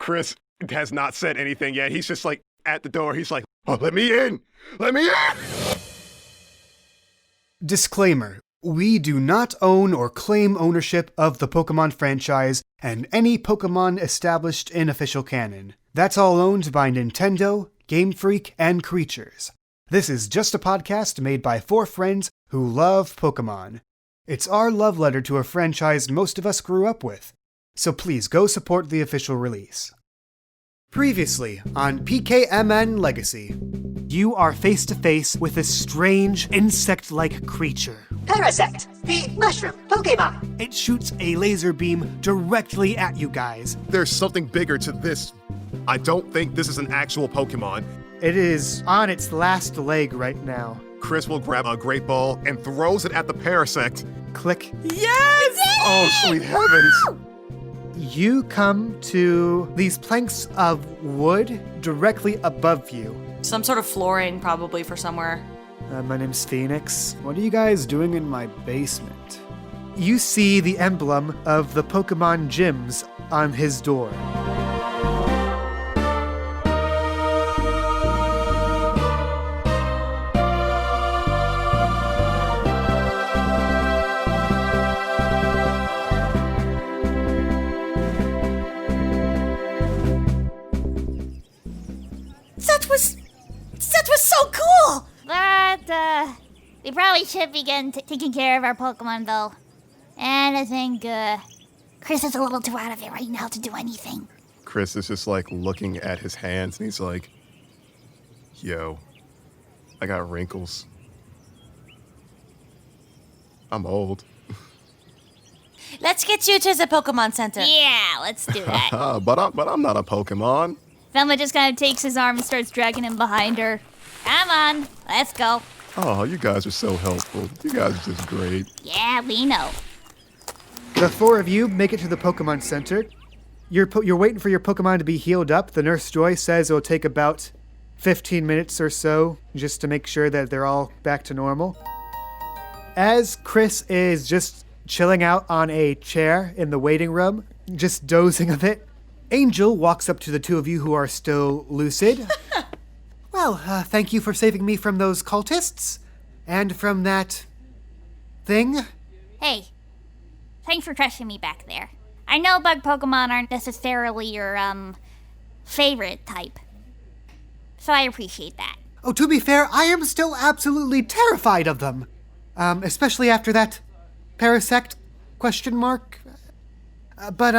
Chris has not said anything yet. He's just like at the door. He's like, oh, let me in. Let me in. Disclaimer. We do not own or claim ownership of the Pokemon franchise and any Pokemon established in official canon. That's all owned by Nintendo, Game Freak, and Creatures. This is just a podcast made by 4 friends who love Pokemon. It's our love letter to a franchise most of us grew up with, so please go support the official release. Previously on PKMN Legacy, you are face to face with a strange insect-like creature. Parasect, the mushroom Pokemon. It shoots a laser beam directly at you guys. There's something bigger to this. I don't think this is an actual Pokemon. It is on its last leg right now. Chris will grab a great ball and throws it at the Parasect. Click. Yes! Oh, sweet heavens. You come to these planks of wood directly above you. Some sort of flooring, probably, for somewhere. My name's Phoenix. What are you guys doing in my basement? You see the emblem of the Pokemon gyms on his door. That was so cool! But, we probably should begin taking care of our Pokemon, though. And I think, Chris is a little too out of it right now to do anything. Chris is just like looking at his hands and he's like, yo, I got wrinkles. I'm old. Let's get you to the Pokemon Center. Yeah, let's do that. but I'm not a Pokemon. Velma just kind of takes his arm and starts dragging him behind her. Come on, let's go. Oh, you guys are so helpful. You guys are just great. Yeah, we know. The 4 of you make it to the Pokemon Center. You're waiting for your Pokemon to be healed up. The Nurse Joy says it'll take about 15 minutes or so just to make sure that they're all back to normal. As Chris is just chilling out on a chair in the waiting room, just dozing a bit, Angel walks up to the 2 of you who are still lucid. Well, thank you for saving me from those cultists. And from that thing. Hey, thanks for trusting me back there. I know bug Pokemon aren't necessarily your, favorite type. So I appreciate that. Oh, to be fair, I am still absolutely terrified of them. Especially after that Parasect ? But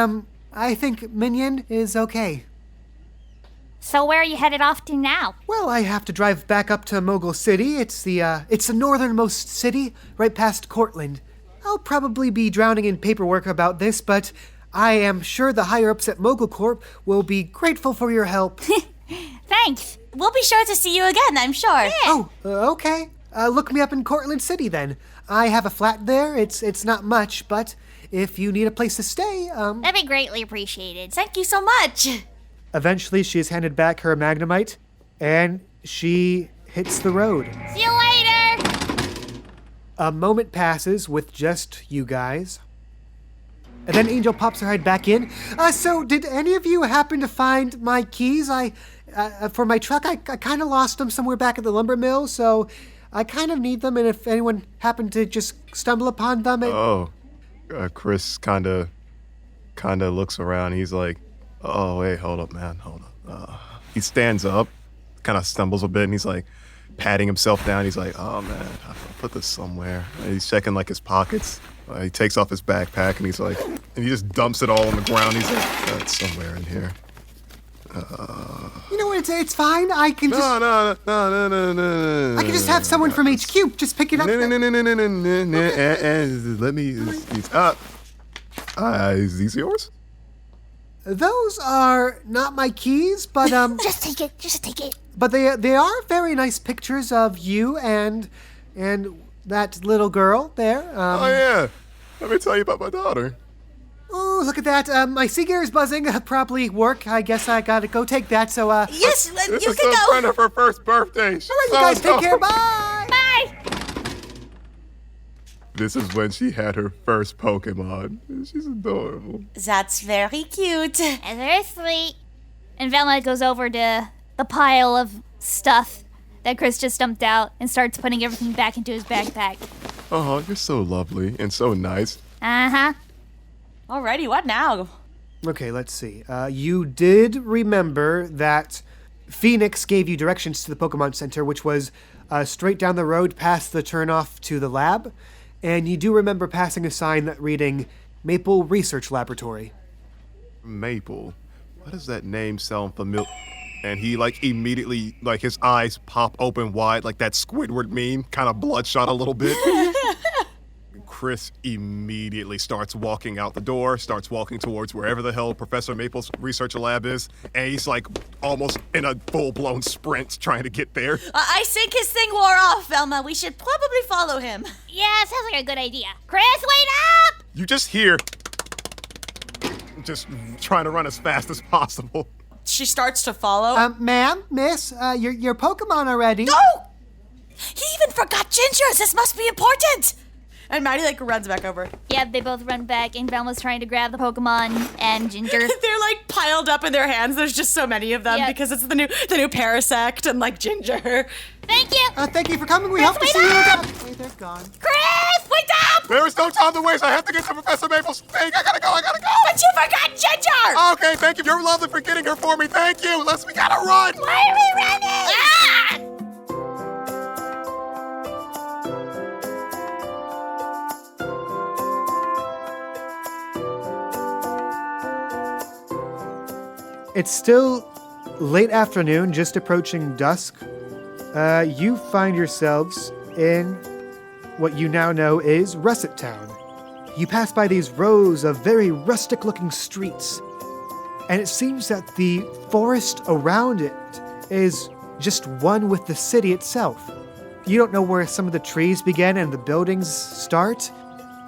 I think Minion is okay. So where are you headed off to now? Well, I have to drive back up to Mogul City. It's the northernmost city, right past Cortland. I'll probably be drowning in paperwork about this, but I am sure the higher-ups at Mogul Corp will be grateful for your help. Thanks. We'll be sure to see you again, I'm sure. Yeah. Oh, okay. Look me up in Cortland City, then. I have a flat there. It's not much, but if you need a place to stay, That'd be greatly appreciated. Thank you so much. Eventually, she is handed back her Magnemite, and she hits the road. See you later! A moment passes with just you guys. And then Angel pops her head back in. So did any of you happen to find my keys? For my truck, I kind of lost them somewhere back at the lumber mill, so I kind of need them, and if anyone happened to just stumble upon them... Chris kind of looks around. He's like, oh, wait, hold up, man, hold up. He stands up, kind of stumbles a bit, and he's like patting himself down. He's like, oh, man, I'll put this somewhere. And he's checking like his pockets. He takes off his backpack, and he's like, and he just dumps it all on the ground. He's like, that's somewhere in here. You know what, it's fine. I can just... No. I can just have someone from HQ just pick it up. No. Let me... Is these yours? Those are not my keys, but Just take it. But they are very nice pictures of you and that little girl there. Oh yeah, let me tell you about my daughter. Oh, look at that! My sea gear is buzzing. Probably work. I guess I gotta go take that. So Yes, This you is can the go. friend of her first birthday. all right, you guys take care. Bye. Bye! This is when she had her first Pokemon. She's adorable. That's very cute. That's very sweet. And Velma goes over to the pile of stuff that Chris just dumped out and starts putting everything back into his backpack. Oh, you're so lovely and so nice. Uh-huh. Alrighty, what now? Okay, let's see. You did remember that Phoenix gave you directions to the Pokemon Center, which was straight down the road past the turnoff to the lab. And you do remember passing a sign reading Maple Research Laboratory. Maple. Why does that name sound familiar? And he like immediately, like his eyes pop open wide, like that Squidward meme, kind of bloodshot a little bit. Chris immediately starts walking out the door, starts walking towards wherever the hell Professor Maple's research lab is, and he's like almost in a full-blown sprint trying to get there. I think his thing wore off, Velma. We should probably follow him. Yeah, sounds like a good idea. Chris, wait up! You just hear, just trying to run as fast as possible. She starts to follow. Ma'am, miss, your Pokemon are ready. No! He even forgot Ginger's. This must be important. And Maddie like runs back over. Yep, they both run back, and Velma's trying to grab the Pokemon and Ginger. They're like piled up in their hands. There's just so many of them Yep. because it's the new Parasect and like Ginger. Thank you! Thank you for coming. We hope to wait see you up! again. Wait, they're gone. Chris, wake up! There is no time to waste. I have to get to Professor Maple's thing. I gotta go. But you forgot Ginger! Okay, thank you. You're lovely for getting her for me. Thank you. We gotta run. Why are we running? Ah! It's still late afternoon, just approaching dusk. You find yourselves in what you now know is Russet Town. You pass by these rows of very rustic-looking streets, and it seems that the forest around it is just one with the city itself. You don't know where some of the trees begin and the buildings start,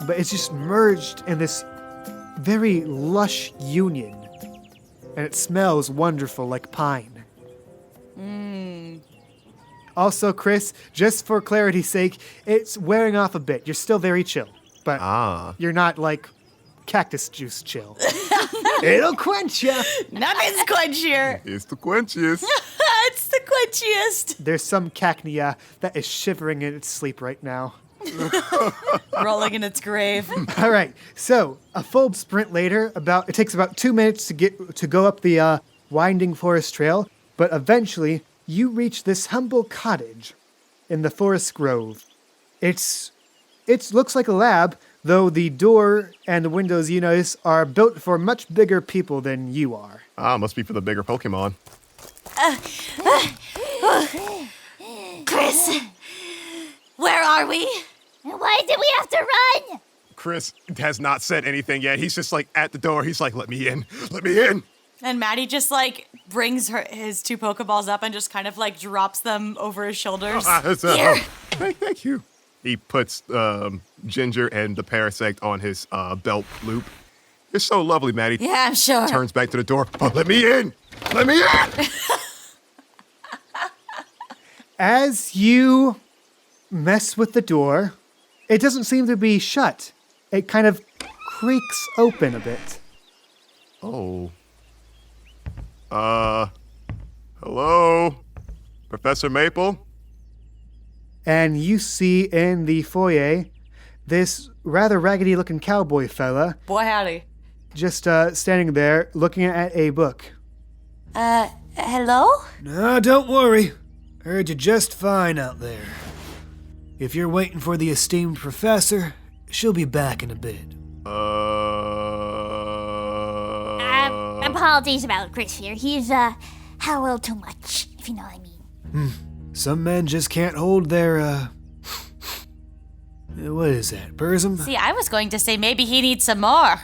but it's just merged in this very lush union. And it smells wonderful like pine. Also, Chris, just for clarity's sake, it's wearing off a bit. You're still very chill, but you're not like cactus juice chill. It'll quench you. Nothing's quenchier. It's the quenchiest. It's the quenchiest. There's some cacnea that is shivering in its sleep right now. Rolling in its grave. All right, so a full sprint later, it takes about 2 minutes to go up the winding forest trail, but eventually you reach this humble cottage in the forest grove. It looks like a lab, though the door and the windows you notice are built for much bigger people than you are. Must be for the bigger Pokemon. Chris, where are we? Why did we have to run? Chris has not said anything yet. He's just like at the door. He's like, let me in. Let me in. And Maddie just like brings his 2 Pokeballs up and just kind of like drops them over his shoulders. Here. Thank you. He puts Ginger and the Parasect on his belt loop. You're so lovely, Maddie. Yeah, I'm sure. Turns back to the door. Oh, let me in. Let me in. As you mess with the door, it doesn't seem to be shut. It kind of creaks open a bit. Oh. Hello? Professor Maple? And you see in the foyer this rather raggedy looking cowboy fella Boy, howdy. just standing there looking at a book. Hello? No, don't worry. Heard you just fine out there. If you're waiting for the esteemed professor, she'll be back in a bit. Apologies about Chris here. He's, had a little too much, if you know what I mean. Some men just can't hold their, what is that, Burzum? See, I was going to say maybe he needs some more.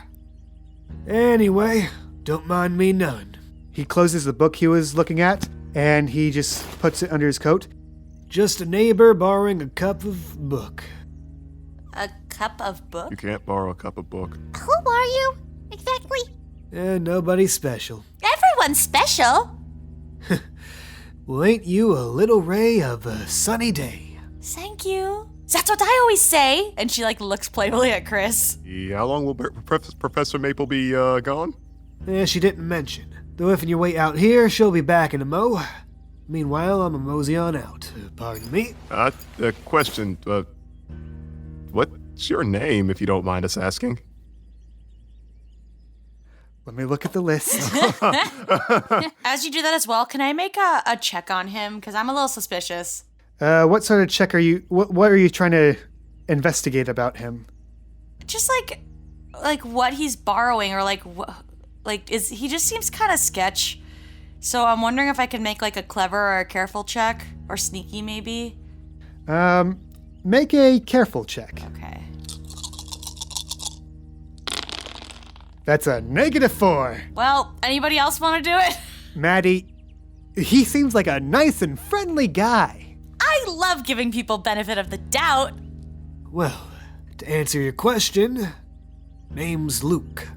Anyway, don't mind me none. He closes the book he was looking at, and he just puts it under his coat. Just a neighbor borrowing a cup of book. A cup of book? You can't borrow a cup of book. Who are you, exactly? Nobody special. Everyone's special. Well, ain't you a little ray of a sunny day? Thank you. That's what I always say. And she like looks playfully at Chris. Yeah, how long will Professor Maple be gone? She didn't mention. Though if you wait out here, she'll be back in a mo. Meanwhile, I'm a mosey on out. Pardon me. A question. What's your name, if you don't mind us asking? Let me look at the list. As you do that as well, can I make a check on him? Because I'm a little suspicious. What sort of check are you... What are you trying to investigate about him? Just like what he's borrowing, or is he just seems kind of sketch. So I'm wondering if I can make like a clever or a careful check, or sneaky maybe. Make a careful check. Okay. That's a -4. Well, anybody else want to do it? Maddie, he seems like a nice and friendly guy. I love giving people benefit of the doubt. Well, to answer your question, name's Luke.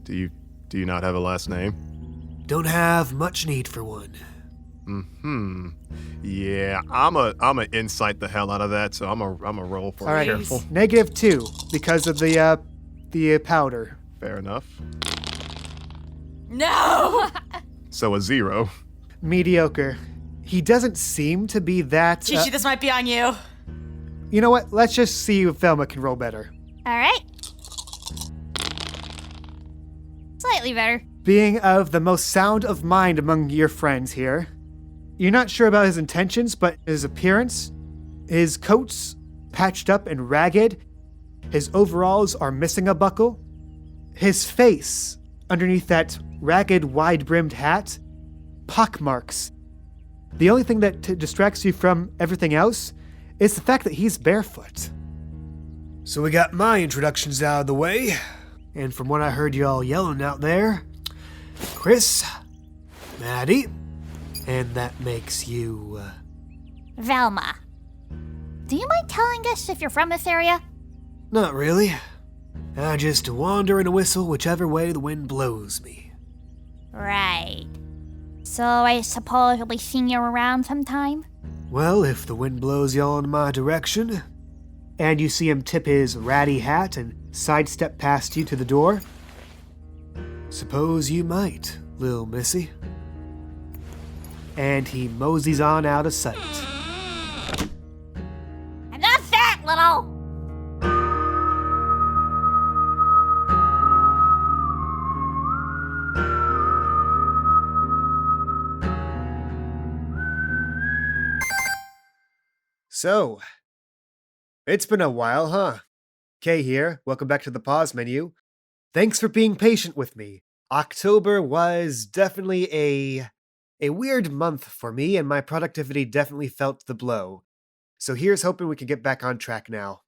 Do you not have a last name? Don't have much need for one. Yeah, I'm a insight the hell out of that, so I'm a roll for All right, careful. -2 because of the powder. Fair enough. No! So a 0. Mediocre. He doesn't seem to be that... Chichi, this might be on you. You know what? Let's just see if Velma can roll better. All right. Slightly better. Being of the most sound of mind among your friends here, you're not sure about his intentions, but his appearance, his coat's patched up and ragged, his overalls are missing a buckle, his face, underneath that ragged, wide-brimmed hat, pockmarks. The only thing that distracts you from everything else is the fact that he's barefoot. So we got my introductions out of the way, and from what I heard y'all yelling out there, Chris, Maddie, and that makes you, Velma. Do you mind telling us if you're from this area? Not really. I just wander and whistle whichever way the wind blows me. Right. So I suppose we'll be seeing you around sometime? Well, if the wind blows y'all in my direction, and you see him tip his ratty hat and sidestep past you to the door, suppose you might, Lil Missy. And he moseys on out of sight. Enough that, little! So, it's been a while, huh? Kay here, welcome back to the pause menu. Thanks for being patient with me. October was definitely a weird month for me, and my productivity definitely felt the blow. So here's hoping we can get back on track now.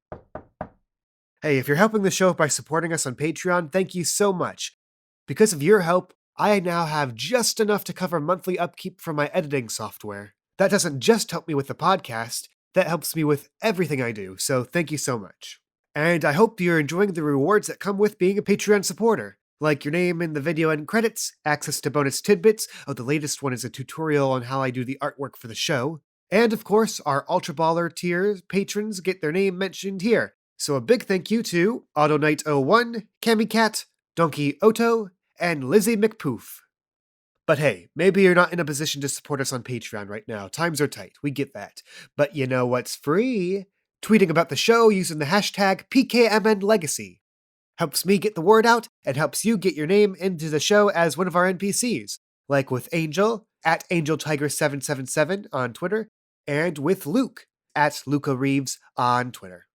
Hey, if you're helping the show by supporting us on Patreon, thank you so much. Because of your help, I now have just enough to cover monthly upkeep for my editing software. That doesn't just help me with the podcast, that helps me with everything I do, so thank you so much. And I hope you're enjoying the rewards that come with being a Patreon supporter, like your name in the video end credits, access to bonus tidbits, the latest one is a tutorial on how I do the artwork for the show, and of course, our Ultra Baller tier patrons get their name mentioned here. So a big thank you to AutoKnight01, CamiCat, Donkey Otto, and Lizzie McPoof. But hey, maybe you're not in a position to support us on Patreon right now. Times are tight, we get that. But you know what's free? Tweeting about the show using the hashtag PKMNLegacy. Helps me get the word out, and helps you get your name into the show as one of our NPCs. Like with Angel, at AngelTiger777 on Twitter, and with Luke, at Luca Reeves on Twitter.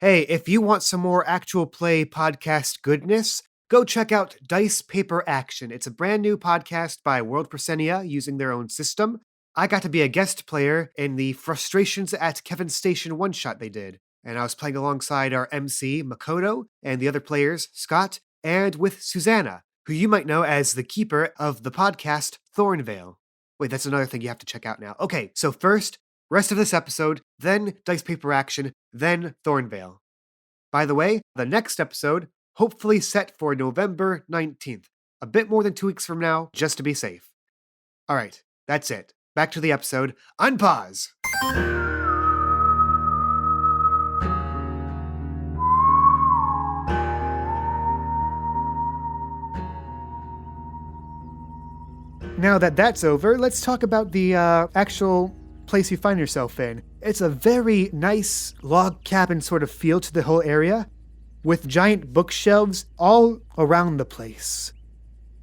Hey, if you want some more actual play podcast goodness, go check out Dice Paper Action. It's a brand new podcast by World Proscenia using their own system. I got to be a guest player in the Frustrations at Kevin's Station one-shot they did, and I was playing alongside our MC, Makoto, and the other players, Scott, and with Susanna, who you might know as the keeper of the podcast Thornvale. Wait, that's another thing you have to check out now. Okay, so first, rest of this episode, then Dice Paper Action, then Thornvale. By the way, the next episode, hopefully set for November 19th, a bit more than 2 weeks from now, just to be safe. Alright, that's it. Back to the episode. Unpause! Now that that's over, let's talk about the actual place you find yourself in. It's a very nice log cabin sort of feel to the whole area, with giant bookshelves all around the place.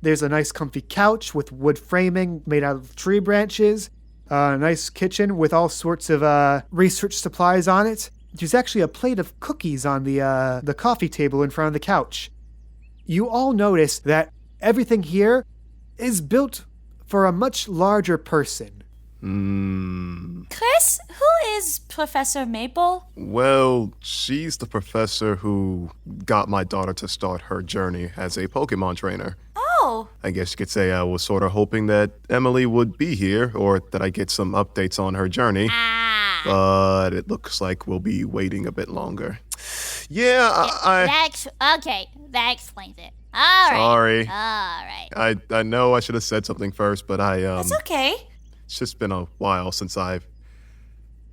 There's a nice comfy couch with wood framing made out of tree branches, a nice kitchen with all sorts of research supplies on it. There's actually a plate of cookies on the coffee table in front of the couch. You all notice that everything here is built for a much larger person. Chris, who is Professor Maple? Well, she's the professor who got my daughter to start her journey as a Pokemon trainer. Oh, I guess you could say I was sort of hoping that Emily would be here or that I get some updates on her journey. But it looks like we'll be waiting a bit longer. Yeah, That explains it. All right. Sorry. All right. I know I should have said something first, but it's okay. it's just been a while since I've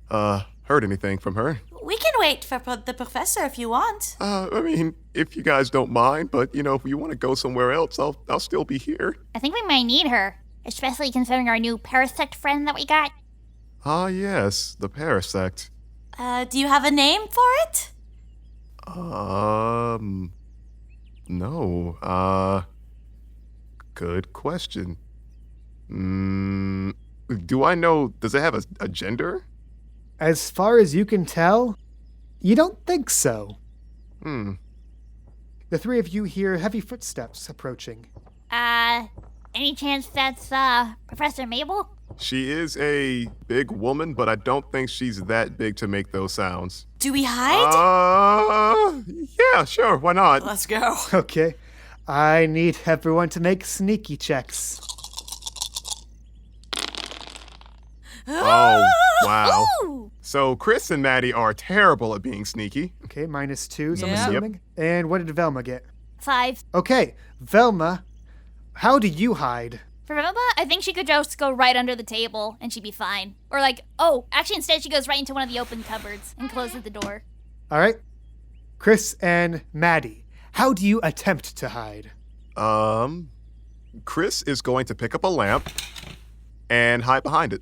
heard anything from her. We can wait for the professor if you want. I mean, if you guys don't mind, but if you want to go somewhere else, I'll still be here. I think we might need her, especially considering our new parasect friend that we got. Ah, yes, the Parasect. Do you have a name for it? No. Good question. Do I know, does it have a gender? As far as you can tell, you don't think so. The three of you hear heavy footsteps approaching. Any chance that's, Professor Mabel? She is a big woman, but I don't think she's that big to make those sounds. Do we hide? Yeah, sure, why not? Let's go. Okay. I need everyone to make sneaky checks. Oh, wow. Ooh! So Chris and Maddie are terrible at being sneaky. Okay, -2s, I'm Yeah. assuming. And what did Velma get? 5. Okay, Velma, how do you hide? For Velma, I think she could just go right under the table and she'd be fine. Or actually instead she goes right into one of the open cupboards and closes the door. All right. Chris and Maddie, how do you attempt to hide? Chris is going to pick up a lamp and hide behind it.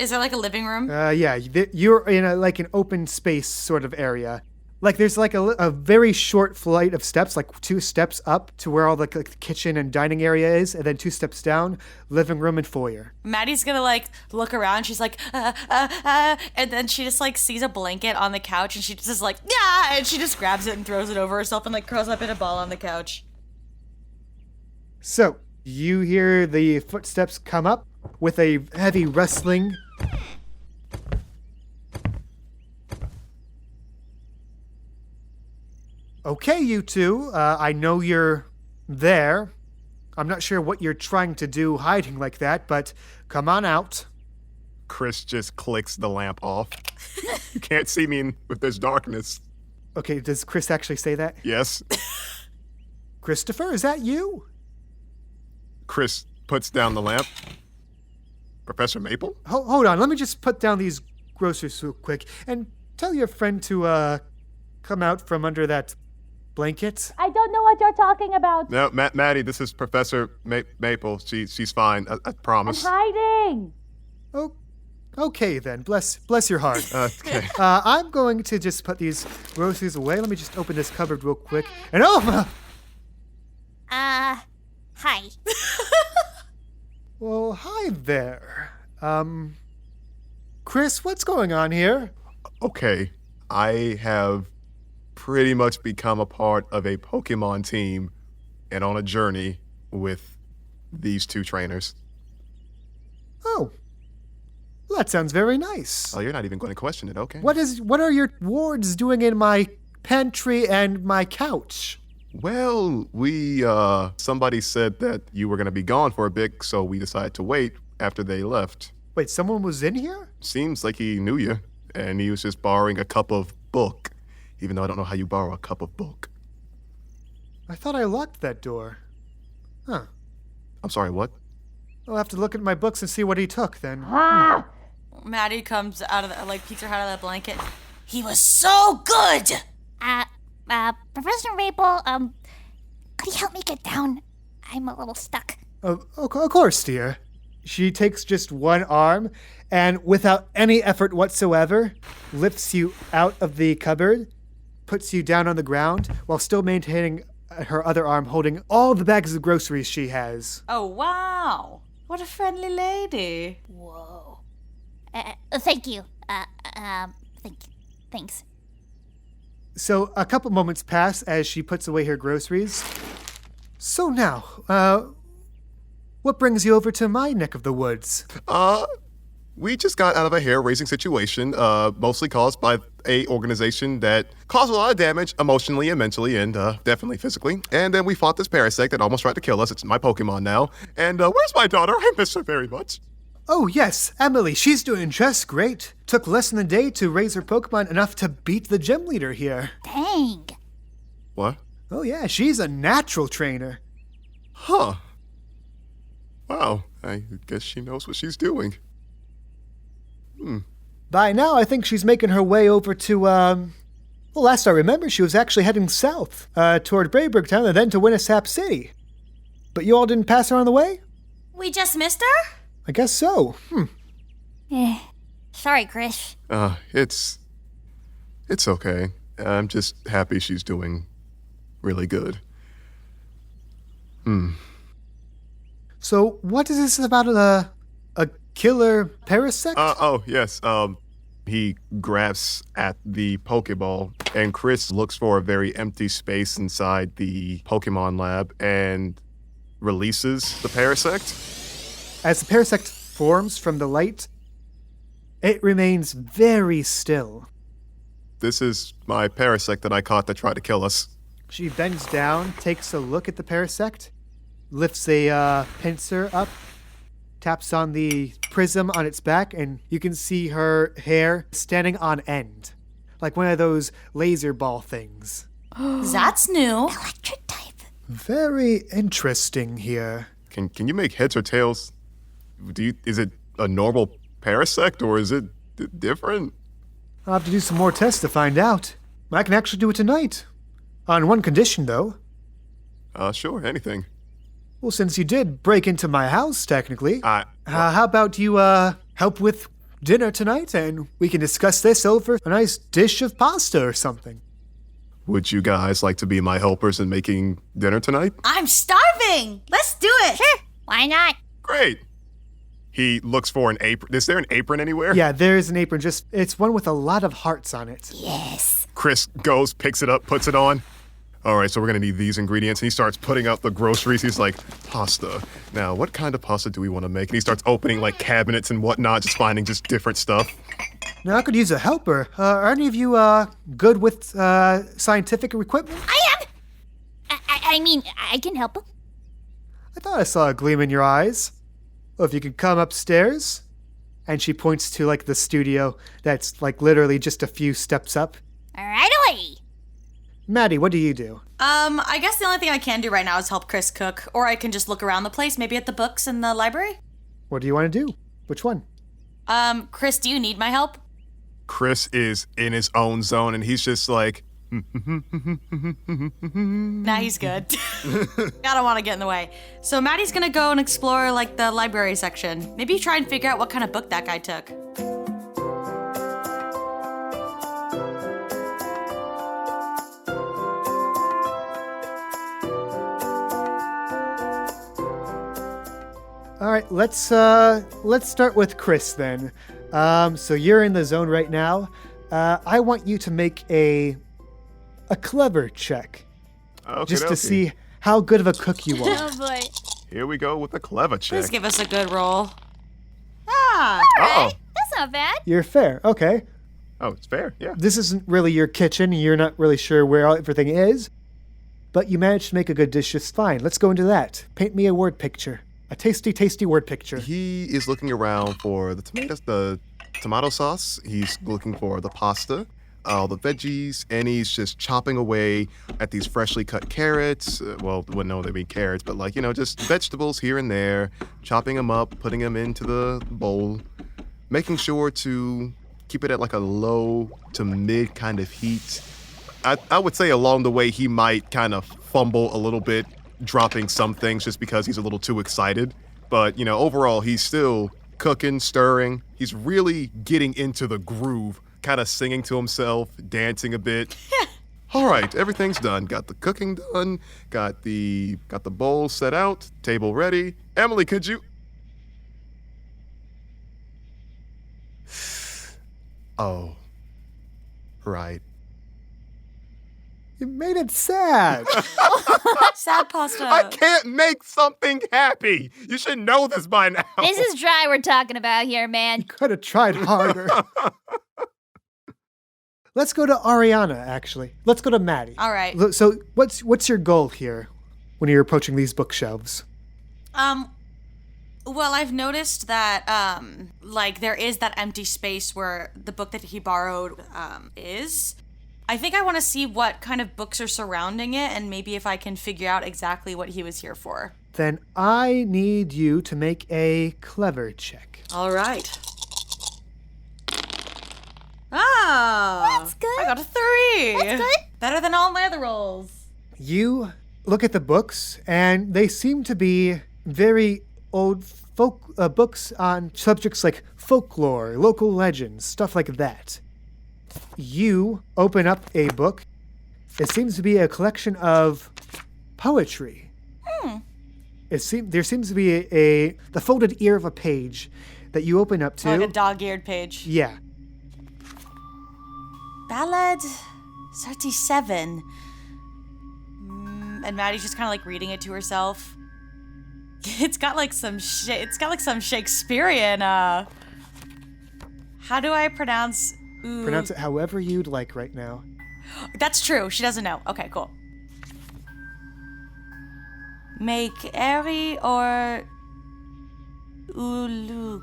Is there like a living room? Yeah, you're in an open space sort of area. Like there's like a very short flight of steps, like 2 steps up to where all the kitchen and dining area is, and then 2 steps down, living room and foyer. Maddie's gonna look around. She's like, and then she just sees a blanket on the couch, and she just is like, yeah, and she just grabs it and throws it over herself and curls up in a ball on the couch. So you hear the footsteps come up with a heavy rustling. Okay, you two, I know you're there. I'm not sure what you're trying to do hiding like that, but come on out. Chris just clicks the lamp off. You can't see me with this darkness. Okay, does Chris actually say that? Yes. Christopher, is that you? Chris puts down the lamp. Professor Maple? Hold on, let me just put down these groceries real quick and tell your friend to come out from under that blanket. I don't know what you're talking about. No, Maddie, this is Professor Maple. She's fine. I promise. Hiding. Oh, okay then. Bless your heart. Okay. I'm going to just put these groceries away. Let me just open this cupboard real quick. And oh! Hi. Well, hi there. Chris, what's going on here? Okay. I have pretty much become a part of a Pokemon team and on a journey with these 2 trainers. Oh, well, that sounds very nice. Oh, you're not even going to question it, okay? What are your wards doing in my pantry and my couch? Well, somebody said that you were going to be gone for a bit, so we decided to wait after they left. Wait, someone was in here? Seems like he knew you, and he was just borrowing a cup of book, even though I don't know how you borrow a cup of book. I thought I locked that door. Huh. I'm sorry, what? I'll have to look at my books and see what he took then. Maddie comes out of peeks her head out of the blanket. He was so good. Professor Maple, could you help me get down I'm a little stuck. Of course, dear. She takes just one arm and, without any effort whatsoever, lifts you out of the cupboard, puts you down on the ground, while still maintaining her other arm holding all the bags of groceries she has. Oh, wow. What a friendly lady. Whoa. Thank you. Thanks. So a couple moments pass as she puts away her groceries. So now, what brings you over to my neck of the woods? We just got out of a hair-raising situation, mostly caused by a organization that caused a lot of damage emotionally and mentally and definitely physically. And then we fought this parasect that almost tried to kill us. It's my Pokemon now. And where's my daughter? I miss her very much. Oh yes, Emily, she's doing just great. Took less than a day to raise her Pokemon enough to beat the gym leader here. Dang. What? Oh yeah, she's a natural trainer. Huh. Wow, I guess she knows what she's doing. By now, I think she's making her way over to, well, last I remember, she was actually heading south, toward Brayburg Town and then to Winnesap City. But you all didn't pass her on the way? We just missed her? I guess so. Sorry, Chris. It's okay. I'm just happy she's doing really good. So, what is this about a killer parasect? Oh, yes. He grabs at the Pokeball, and Chris looks for a very empty space inside the Pokemon lab and releases the parasect. As the parasect forms from the light, it remains very still. This is my parasect that I caught that tried to kill us. She bends down, takes a look at the parasect, lifts a pincer up, taps on the prism on its back, and you can see her hair standing on end, like one of those laser ball things. That's new. Electric type. Very interesting here. Can you make heads or tails? Is it a normal parasect or is it different? I'll have to do some more tests to find out. I can actually do it tonight. On one condition, though. Sure, anything. Well, since you did break into my house, technically, I- how about you, help with dinner tonight and we can discuss this over a nice dish of pasta or something? Would you guys like to be my helpers in making dinner tonight? I'm starving. Let's do it. Sure. Why not? Great. He looks for an apron. Is there an apron anywhere? Yeah, there's an apron, it's one with a lot of hearts on it. Yes. Chris goes, picks it up, puts it on. All right, so we're gonna need these ingredients. And he starts putting out the groceries. He's like, pasta. Now, what kind of pasta do we want to make? And he starts opening like cabinets and whatnot, just finding just different stuff. Now, I could use a helper. Are any of you, good with, scientific equipment? I am. I mean, I can help him. I thought I saw a gleam in your eyes. Well, if you could come upstairs. And she points to, like, the studio that's, like, literally just a few steps up. All right away. Maddie, what do you do? I guess the only thing I can do right now is help Chris cook, or I can just look around the place, maybe at the books in the library. What do you want to do? Which one? Chris, do you need my help? Chris is in his own zone and he's just like, Nah, he's good. I don't want to get in the way. So Maddie's gonna go and explore, like, the library section. Maybe try and figure out what kind of book that guy took. All right, let's start with Chris then. So you're in the zone right now. I want you to make a clever check, just to see how good of a cook you are. Oh boy. Here we go with a clever check. Please give us a good roll. Ah! Oh, That's not bad. You're fair. Okay. oh, it's fair. Yeah. This isn't really your kitchen. You're not really sure where everything is, but you managed to make a good dish just fine. Let's go into that. Paint me a word picture. A tasty, tasty word picture. He is looking around for the tomatoes, the tomato sauce. He's looking for the pasta, all the veggies, and he's just chopping away at these freshly cut carrots. No, they mean carrots, but like, just vegetables here and there, chopping them up, putting them into the bowl, making sure to keep it at like a low to mid kind of heat. I would say along the way he might kind of fumble a little bit dropping some things just because he's a little too excited. But, overall, he's still cooking, stirring. He's really getting into the groove, kind of singing to himself, dancing a bit. All right, everything's done. Got the cooking done. Got the bowl set out. Table ready. Emily, could you? Oh, right. You made it sad. Sad pasta. I can't make something happy. You should know this by now. This is dry we're talking about here, man. Could have tried harder. Let's go to Ariana, actually. Let's go to Madi. All right. So what's your goal here when you're approaching these bookshelves? Well, I've noticed that, there is that empty space where the book that he borrowed, is. I think I want to see what kind of books are surrounding it and maybe if I can figure out exactly what he was here for. Then I need you to make a clever check. All right. Oh, That's good. I got a 3. That's good. Better than all my other rolls. You look at the books, and they seem to be very old folk books on subjects like folklore, local legends, stuff like that. You open up a book. It seems to be a collection of poetry. There seems to be the folded ear of a page that you open up to. Like a dog-eared page. Yeah. Ballad 37. And Maddie's just kind of like reading it to herself. It's got like some Shakespearean. How do I pronounce? Ooh. Pronounce it however you'd like right now. That's true. She doesn't know. Okay, cool. Make airy or ulu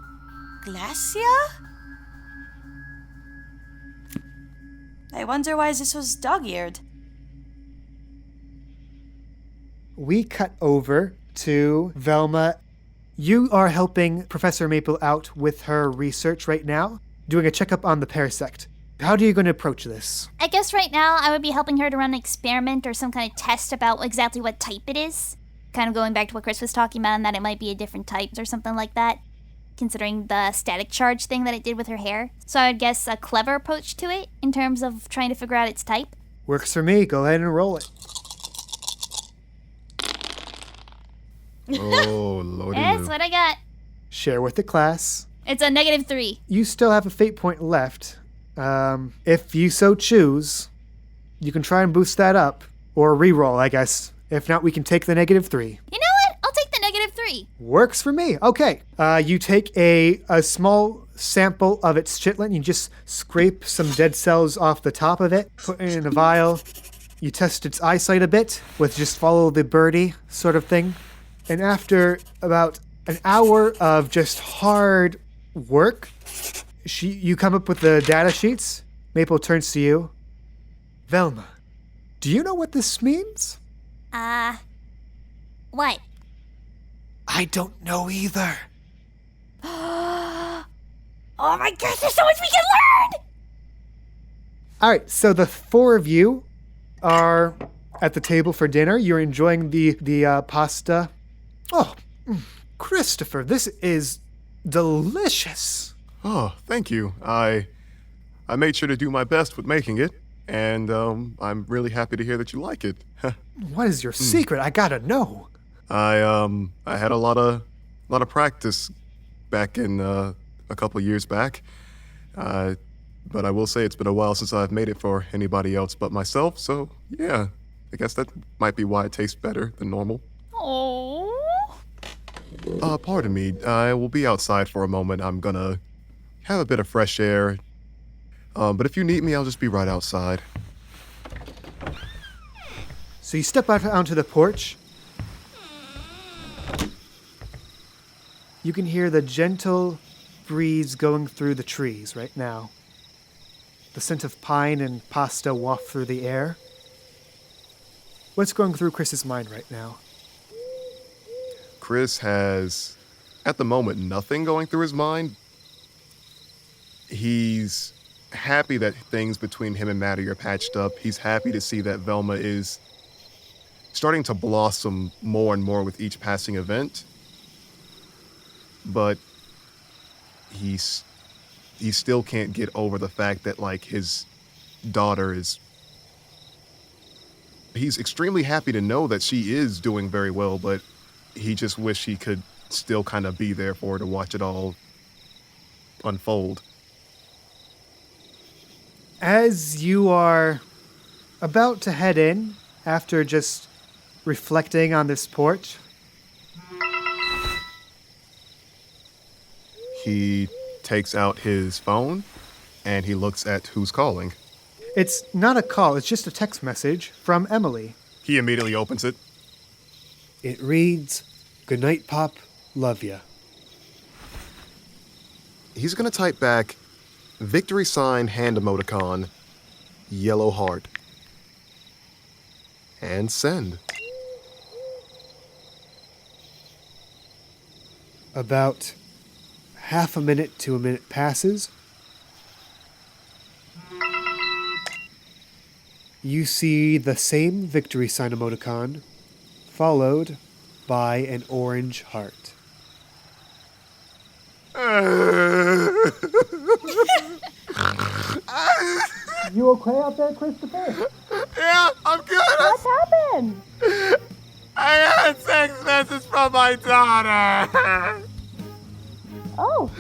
glacia? I wonder why this was dog-eared. We cut over to Velma. You are helping Professor Maple out with her research right now, doing a checkup on the parasect. How are you going to approach this? I guess right now I would be helping her to run an experiment or some kind of test about exactly what type it is. Kind of going back to what Chris was talking about and that it might be a different type or something like that, considering the static charge thing that it did with her hair. So I would guess a clever approach to it in terms of trying to figure out its type. Works for me. Go ahead and roll it. Oh, lordy. That's what I got. Share with the class. It's a -3. You still have a fate point left. If you so choose, you can try and boost that up. Or re-roll, I guess. If not, we can take the -3. You know what? I'll take the -3. Works for me. Okay. You take a small sample of its chitlin. You just scrape some dead cells off the top of it, put it in a vial. You test its eyesight a bit with just follow the birdie sort of thing. And after about an hour of just hard work, you come up with the data sheets. Maple turns to you. Velma, do you know what this means? What? I don't know either. Oh my gosh, there's so much we can learn! All right, so the four of you are at the table for dinner. You're enjoying the pasta. Oh, Christopher, this is delicious. Oh, thank you. I made sure to do my best with making it, and I'm really happy to hear that you like it. What is your secret? I gotta know. I had a lot of practice back in a couple of years back, but I will say it's been a while since I've made it for anybody else but myself. So yeah, I guess that might be why it tastes better than normal. Oh. Pardon me. I will be outside for a moment. I'm gonna have a bit of fresh air. But if you need me, I'll just be right outside. So you step out onto the porch. You can hear the gentle breeze going through the trees right now. The scent of pine and pasta waft through the air. What's going through Chris's mind right now? Chris has, at the moment, nothing going through his mind. He's happy that things between him and Madi are patched up. He's happy to see that Velma is starting to blossom more and more with each passing event. But he still can't get over the fact that, like, his daughter is... He's extremely happy to know that she is doing very well, but he just wish he could still kind of be there for her to watch it all unfold. As you are about to head in, after just reflecting on this porch, He takes out his phone and he looks at who's calling. it's not a call, it's just a text message from Emily. He immediately opens it. It reads, "Good night, Pop. Love ya." He's gonna type back, victory sign hand emoticon, yellow heart, and send. About half a minute to a minute passes. You see the same victory sign emoticon, followed by an orange heart. You okay out there, Christopher? Yeah, I'm good. What happened? I got a text message from my daughter. Oh.